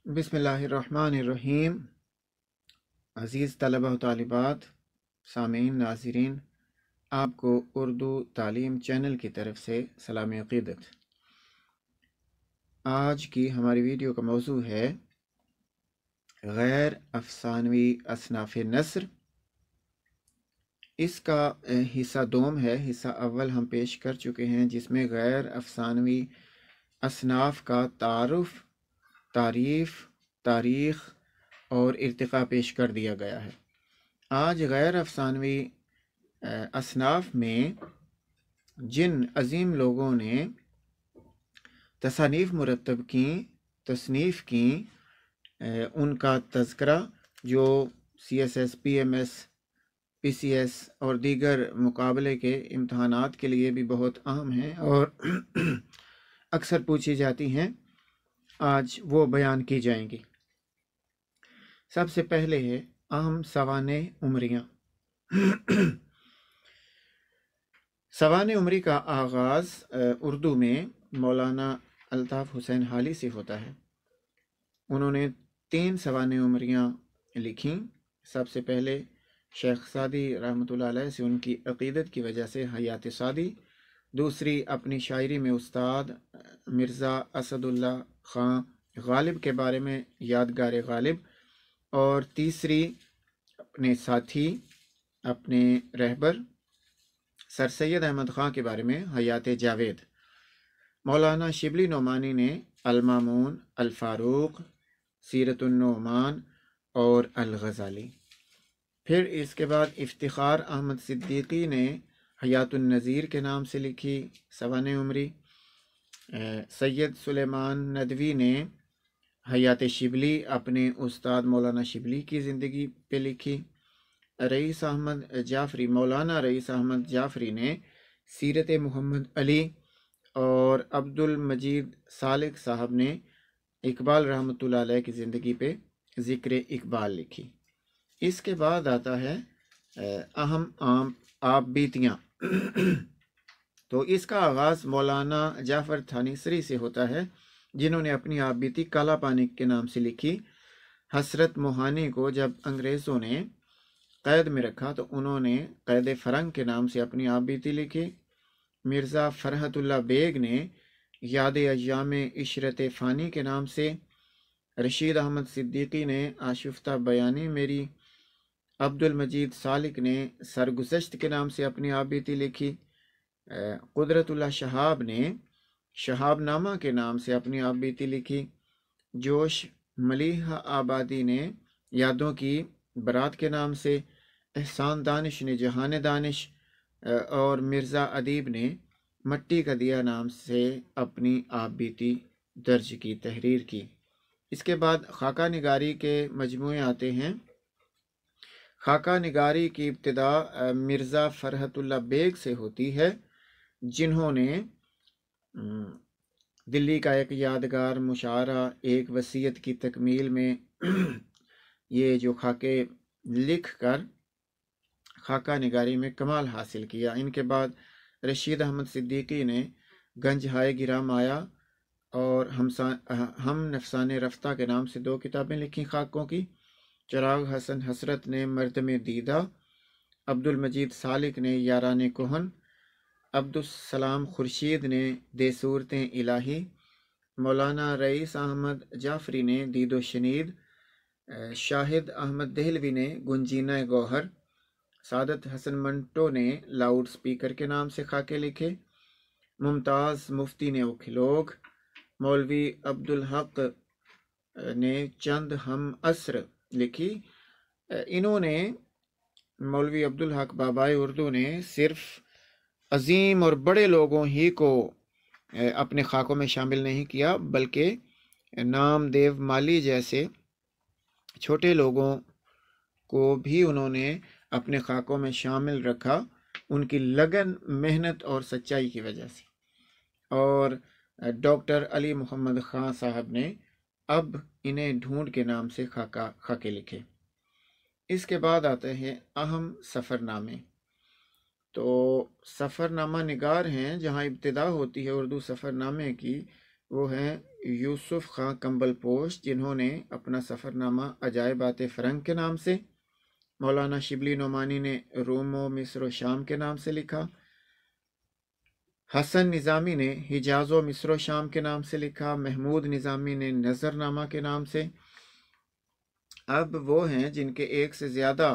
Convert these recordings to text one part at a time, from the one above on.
बिस्मिल्लाहिर्रहमानिर्रहीम। अज़ीज़ तलबा व तालिबात, सामीन, नाज़रीन, आपको उर्दू तालीम चैनल की तरफ से सलाम अक़ीदत। आज की हमारी वीडियो का मौजू है गैर अफ़सानवी असनाफ़ नस्र। इसका हिस्सा दोम है। हिस्सा अव्वल हम पेश कर चुके हैं, जिसमें गैर अफ़सानवी असनाफ़ का तारुफ़, तारीफ़, तारीख़ और इर्तिक़ा पेश कर दिया गया है। आज गैर अफ़सानवी असनाफ़ में जिन अज़ीम लोगों ने तसानीफ़ मुरतब की, तसनीफ़ की, उनका तज़किरा जो CSS, PMS, PCS और दीगर मुकाबले के इम्तहानात के लिए भी बहुत अहम हैं और अक्सर पूछी जाती हैं, आज वो बयान की जाएंगी। सबसे पहले है अहम सवाने उमरियाँ। सवाने उमरी का आगाज़ उर्दू में मौलाना अल्ताफ़ हुसैन हाली से होता है। उन्होंने 3 सवाने उमरियाँ लिखीं। सबसे पहले शेख सादी रहमतुल्लाह अलैह से उनकी अक़ीदत की वजह से हयात सादी, दूसरी अपनी शायरी में उस्ताद मिर्ज़ा असदुल्ला ख़ां गालिब के बारे में यादगार गालिब, और तीसरी अपने साथी, अपने रहबर सर सैयद अहमद ख़ां के बारे में हयात जावेद। मौलाना शिबली नोमानी ने अल-मामून, अल-फ़ारूक, सीरत-उन-नोमान और अल-ग़ज़ाली। फिर इसके बाद इफ्तिख़ार अहमद सिद्दीक़ी ने हयातुन-नज़ीर के नाम से लिखी सवाने उमरी। सैयद सुलेमान नदवी ने हयात शिबली अपने उस्ताद मौलाना शिबली की ज़िंदगी पे लिखी। रईस अहमद जाफ़री, मौलाना रईस अहमद जाफ़री ने सीरत मोहम्मद अली और अब्दुल मजीद सालिक साहब ने इकबाल रहमतुल्लाह अलैह की ज़िंदगी पे ज़िक्र इकबाल लिखी। इसके बाद आता है अहम आम आप बीतियाँ। तो इसका आगाज़ मौलाना जाफ़र थानीसरी से होता है, जिन्होंने अपनी आप बीती काला पानी के नाम से लिखी। हसरत मोहानी को जब अंग्रेज़ों ने कैद में रखा तो उन्होंने कैद फ़रंग के नाम से अपनी आप बीती लिखी। मिर्ज़ा फ़रहतुल्लाह बेग ने याद अय्याम इशरत फ़ानी के नाम से, रशीद अहमद सिद्दीक़ी ने आशिफ्ता बयानी मेरी, अब्दुल मजीद सालिक ने सरगुज़श्त के नाम से अपनी आप बीती लिखी। कुदरतुल्लाह शहाब ने शहाबनामा के नाम से अपनी आप बीती लिखी। जोश मलीह आबादी ने यादों की बरात के नाम से, एहसान दानिश ने जहान दानिश और मिर्ज़ा अदीब ने मट्टी का दिया नाम से अपनी आप बीती दर्ज की, तहरीर की। इसके बाद खाका निगारी के मजमूए आते हैं। खाका निगारी की इब्तिदा मिर्ज़ा फ़रहतुल्लाह बेग से होती है, जिन्होंने दिल्ली का एक यादगार मुशायरा एक वसीयत की तकमील में ये जो खाके लिख कर खाका निगारी में कमाल हासिल किया। इनके बाद रशीद अहमद सिद्दीक़ी ने गंज हाय गिरा माया और हम नफसान रफ्ता के नाम से 2 किताबें लिखी खाकों की। चिराग हसन हसरत ने मर्द में दीदा, अब्दुल मजीद सालिक ने यारान कोहन, अब्दुस्सलाम खुर्शीद ने दे सूरतें इलाही, मौलाना रईस अहमद जाफ़री ने दीदो शनीद, शाहिद अहमद देहलवी ने गुंजीना गौहर, सादत हसन मंटो ने लाउड स्पीकर के नाम से खाके लिखे। मुमताज़ मुफ्ती ने उखलोग, मौलवी अब्दुल हक ने चंद हम असर लिखी। इन्होंने, मौलवी अब्दुल हक बाबाए उर्दू ने सिर्फ अजीम और बड़े लोगों ही को अपने खाकों में शामिल नहीं किया, बल्कि नामदेव माली जैसे छोटे लोगों को भी उन्होंने अपने खाकों में शामिल रखा, उनकी लगन, मेहनत और सच्चाई की वजह से। और डॉक्टर अली मोहम्मद ख़ां साहब ने अब इन्हें ढूंढ के नाम से खाके लिखे। इसके बाद आते हैं अहम सफ़रनामे। तो सफ़रनामा निगार हैं, जहाँ इब्तिदा होती है उर्दू सफ़रनामे की وہ ہیں یوسف خان کمبل پوش، جنہوں نے اپنا سفر نامہ عجائبات فرنگ کے نام سے، مولانا شبلی نعمانی نے روم و مصر و شام کے نام سے لکھا، حسن نظامی نے حجاز و مصر و شام کے نام سے لکھا، محمود نظامی نے نظر نامہ کے نام سے۔ اب وہ ہیں جن کے ایک سے زیادہ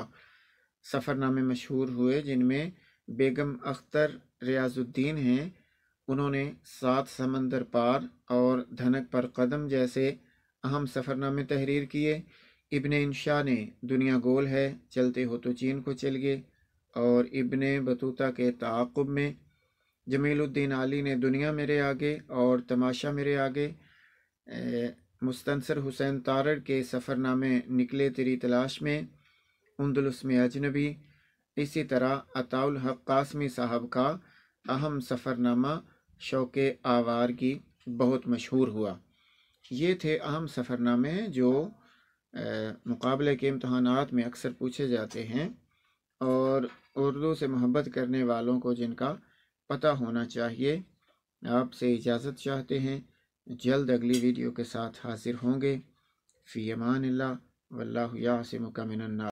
سفر نامے مشہور ہوئے، جن میں بیگم اختر ریاض الدین ہیں، انہوں نے 7 سمندر پار اور دھنک پر قدم جیسے اہم سفر نامے تحریر کیے۔ ابن انشا نے دنیا گول ہے، چلتے ہو تو چین کو چل گئے، اور ابن بطوطہ کے تعاقب میں جمیل الدین علی نے دنیا میرے آگے اور تماشا میرے آگے، مستنصر حسین تارڑ کے سفر نامے نکلے تیری تلاش میں، اندلس میں اجنبی، اسی طرح عطاء الحق قاسمی صاحب کا اہم سفر نامہ شوق آوار کی بہت مشہور ہوا۔ یہ تھے اہم سفر نامے جو مقابلے کے امتحانات میں اکثر پوچھے جاتے ہیں، اور اردو سے محبت کرنے والوں کو جن کا پتہ ہونا چاہیے۔ آپ سے اجازت چاہتے ہیں، جلد اگلی ویڈیو کے ساتھ حاضر ہوں گے۔ فی امان اللہ، واللہ یعصمک من الناس۔